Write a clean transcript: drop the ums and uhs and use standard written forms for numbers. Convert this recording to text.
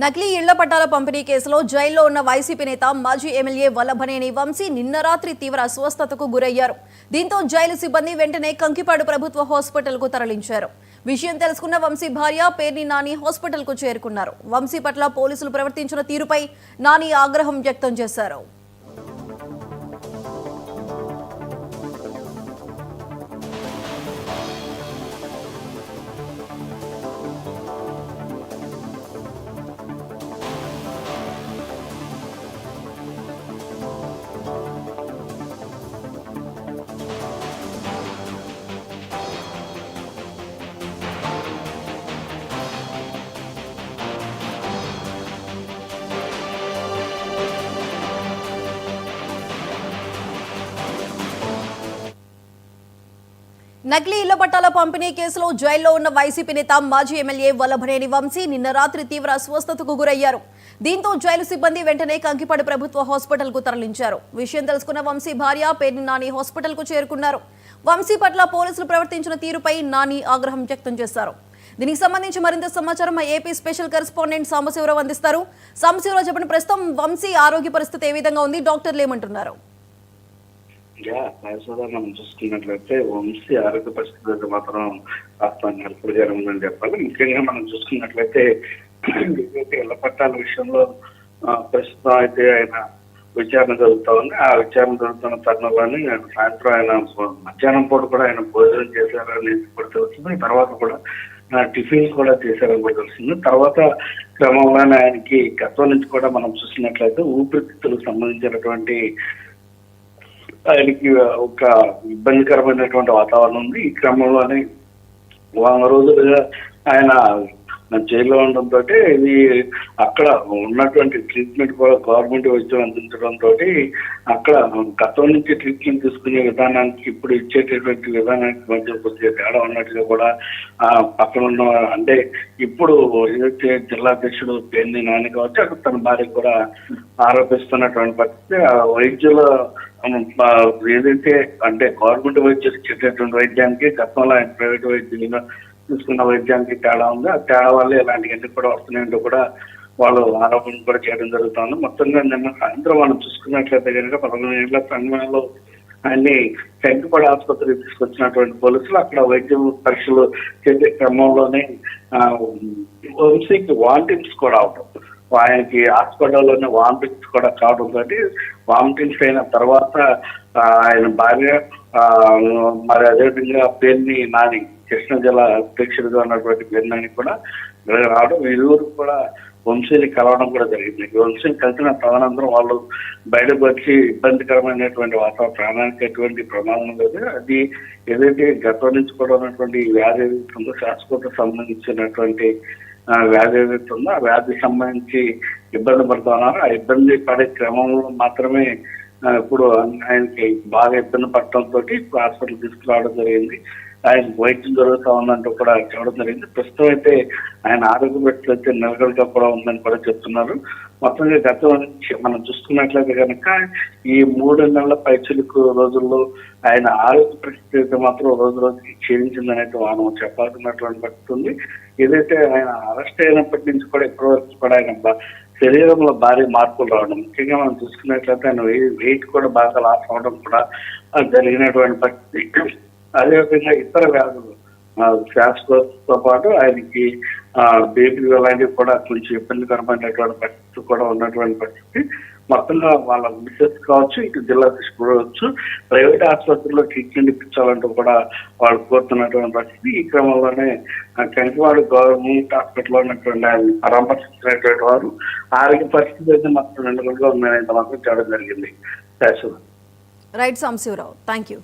నకిలీ ఇళ్ల పట్టాల పంపిణీ కేసులో జైల్లో ఉన్న వైసీపీ నేత మాజీ ఎమ్మెల్యే వల్లభనేని వంశీ నిన్న రాత్రి తీవ్ర అస్వస్థతకు గురయ్యారు. దీంతో జైలు సిబ్బంది వెంటనే కంకిపాడు ప్రభుత్వ హాస్పిటల్కు తరలించారు. విషయం తెలుసుకున్న వంశీ భార్య పేర్ని నాని హాస్పిటల్కు చేరుకున్నారు. వంశీ పట్ల పోలీసులు ప్రవర్తించిన తీరుపై నాని ఆగ్రహం వ్యక్తం చేశారు. నకిలీ ఇళ్ల పట్టాల పంపిణీ కేసులో జైల్లో ఉన్న వైసీపీ నేత మాజీ ఎమ్మెల్యే వల్లభనేని వంశీ నిన్న రాత్రి తీవ్ర అస్వస్థతకు గురయ్యారు. దీంతో జైలు సిబ్బంది వెంటనే కంకిపాడు ప్రభుత్వ హాస్పిటల్కు తరలించారు. విషయం తెలుసుకున్న వంశీ భార్య పేర్ని నాని హాస్పిటల్కు చేరుకున్నారు. వంశీ పట్ల పోలీసులు ప్రవర్తించిన తీరుపై నాని ఆగ్రహం వ్యక్తం చేశారు. దీనికి సంబంధించి మరింత సమాచారం మా ఏపీ స్పెషల్ కరెస్పాండెంట్ సాంబశివరావు అందిస్తారు. సాంబశివరావు చెప్పిన ప్రస్తుతం వంశీ ఆరోగ్య పరిస్థితి ఏ విధంగా ఉంది, డాక్టర్లు ఏమంటున్నారు? మనం చూసుకున్నట్లయితే వంశీ ఆరోగ్య పరిస్థితి మాత్రం కాస్త నిలకడగానే ఉందని చెప్పాలి. ముఖ్యంగా మనం చూసుకున్నట్లయితే ఇళ్ల పట్టాల విషయంలో ప్రస్తుతం అయితే ఆయన విచారణ జరుగుతా ఉంది. ఆ విచారణ జరుగుతున్న తరుణంలోనే సాయంత్రం ఆయన మధ్యాహ్నం పూట కూడా ఆయన భోజనం చేశారని కూడా తెలుస్తుంది. తర్వాత కూడా టిఫిన్ కూడా చేశారని కూడా తెలుస్తుంది. తర్వాత క్రమంలోనే ఆయనకి గతం నుంచి కూడా మనం చూసినట్లయితే ఊపిరితిత్తులకు సంబంధించినటువంటి ఆయనకి ఒక ఇబ్బందికరమైనటువంటి వాతావరణం ఉంది. ఈ క్రమంలోనే 100 రోజులుగా ఆయన జైల్లో ఉండడంతో ఇది అక్కడ ఉన్నటువంటి ట్రీట్మెంట్ కూడా గవర్నమెంట్ వైద్యం అందించడంతో అక్కడ గతం నుంచి ట్రీట్మెంట్ తీసుకునే విధానానికి ఇప్పుడు ఇచ్చేటటువంటి విధానానికి మధ్య కొద్దిగా తేడా ఉన్నట్టుగా కూడా పక్కన ఉన్న అంటే ఇప్పుడు ఏదైతే జిల్లా అధ్యక్షుడు పేర్ని నాని కావచ్చు అక్కడ తన భార్య కూడా ఆరోపిస్తున్నటువంటి పరిస్థితి. ఆ వైద్యుల ఏదైతే అంటే గవర్నమెంట్ వైద్యులు ఇచ్చేటటువంటి వైద్యానికి గతంలో ఆయన ప్రైవేట్ వైద్యులుగా తీసుకున్న వైద్యానికి తేడా ఉంది. ఆ తేడా వల్ల ఇలాంటివన్నీ కూడా వస్తున్నాయంటూ కూడా వాళ్ళు ఆరోపణలు కూడా చేయడం జరుగుతుంది. మొత్తంగా నిన్న సాయంత్రం మనం చూసుకున్నట్లయితే కనుక 11 ఏళ్ల సమయంలో ఆయన్ని కంకిపాడు ఆసుపత్రికి తీసుకొచ్చినటువంటి పోలీసులు అక్కడ వైద్యం పరీక్షలు చేసే క్రమంలోనే వంశీకి వామిటింగ్స్ కూడా అవడం, ఆయనకి హాస్పిటల్లోనే వామిటింగ్స్ కూడా కావడంతో వామిటింగ్స్ అయిన తర్వాత ఆయన భార్య మరి అదేవిధంగా పేర్ని నాని కృష్ణా జిల్లా అధ్యక్షుడిగా ఉన్నటువంటి పేర్ని కూడా రావడం, ఇరువురు కూడా వంశీని కలవడం కూడా జరిగింది. వంశీని కలిసిన తదనంతరం వాళ్ళు బయటకు వచ్చి ఇబ్బందికరమైనటువంటి వాతావరణం, ప్రాణానికి ఎటువంటి ప్రమాదం లేదు. అది ఏదైతే గతం నుంచి కూడా ఉన్నటువంటి వ్యాధి ఏదైతుందో శ్వాసకోశకు సంబంధించినటువంటి వ్యాధి ఏదైతే ఉందో ఆ వ్యాధికి సంబంధించి ఇబ్బంది పడుతున్నారు. ఆ ఇబ్బంది పడే క్రమంలో మాత్రమే ఇప్పుడు ఆయనకి బాగా ఇబ్బంది పడటంతో హాస్పిటల్ తీసుకురావడం జరిగింది. ఆయన వైద్యం జరుగుతూ ఉందంటూ కూడా చెప్పడం జరిగింది. ప్రస్తుతం అయితే ఆయన ఆరోగ్య పరిస్థితి అయితే నిలకడగా కూడా ఉందని కూడా చెప్తున్నారు. మొత్తంగా గతం నుంచి మనం చూసుకున్నట్లయితే కనుక ఈ 3 నెలల పైచిలుకు రోజుల్లో ఆయన ఆరోగ్య పరిస్థితి అయితే మాత్రం రోజు రోజుకి క్షీణించిందనైతే మనం చెప్పాల్సినటువంటి పరిస్థితి ఉంది. ఏదైతే ఆయన అరెస్ట్ అయినప్పటి నుంచి కూడా ఇప్పటి వరకు కూడా ఆయన శరీరంలో భారీ మార్పులు రావడం, ముఖ్యంగా మనం చూసుకున్నట్లయితే ఆయన వెయిట్ కూడా బాగా లాస్ అవడం కూడా జరిగినటువంటి పరిస్థితి. అదేవిధంగా ఇతర వ్యాధులు శ్వాసకోశతో పాటు ఆయనకి బీపీ లాంటివి కూడా కొంచెం ఇబ్బందికరమైనటువంటి పరిస్థితి కూడా ఉన్నటువంటి పరిస్థితి. మొత్తంగా వాళ్ళ మిస్సెస్ కావచ్చు, ఇటు జిల్లా తీసుకోవచ్చు, ప్రైవేట్ ఆసుపత్రిలో ట్రీట్మెంట్ ఇప్పించాలంటూ కూడా వాళ్ళు కోరుతున్నటువంటి పరిస్థితి. ఈ క్రమంలోనే కంకివాడు గవర్నమెంట్ హాస్పిటల్లో ఉన్నటువంటి ఆయన పరామర్శించినటువంటి వారు ఆరోగ్య పరిస్థితి అయితే మాత్రం నిలకడగా ఉందని మాత్రం చేయడం జరిగింది. Right Sambasivarao, thank you.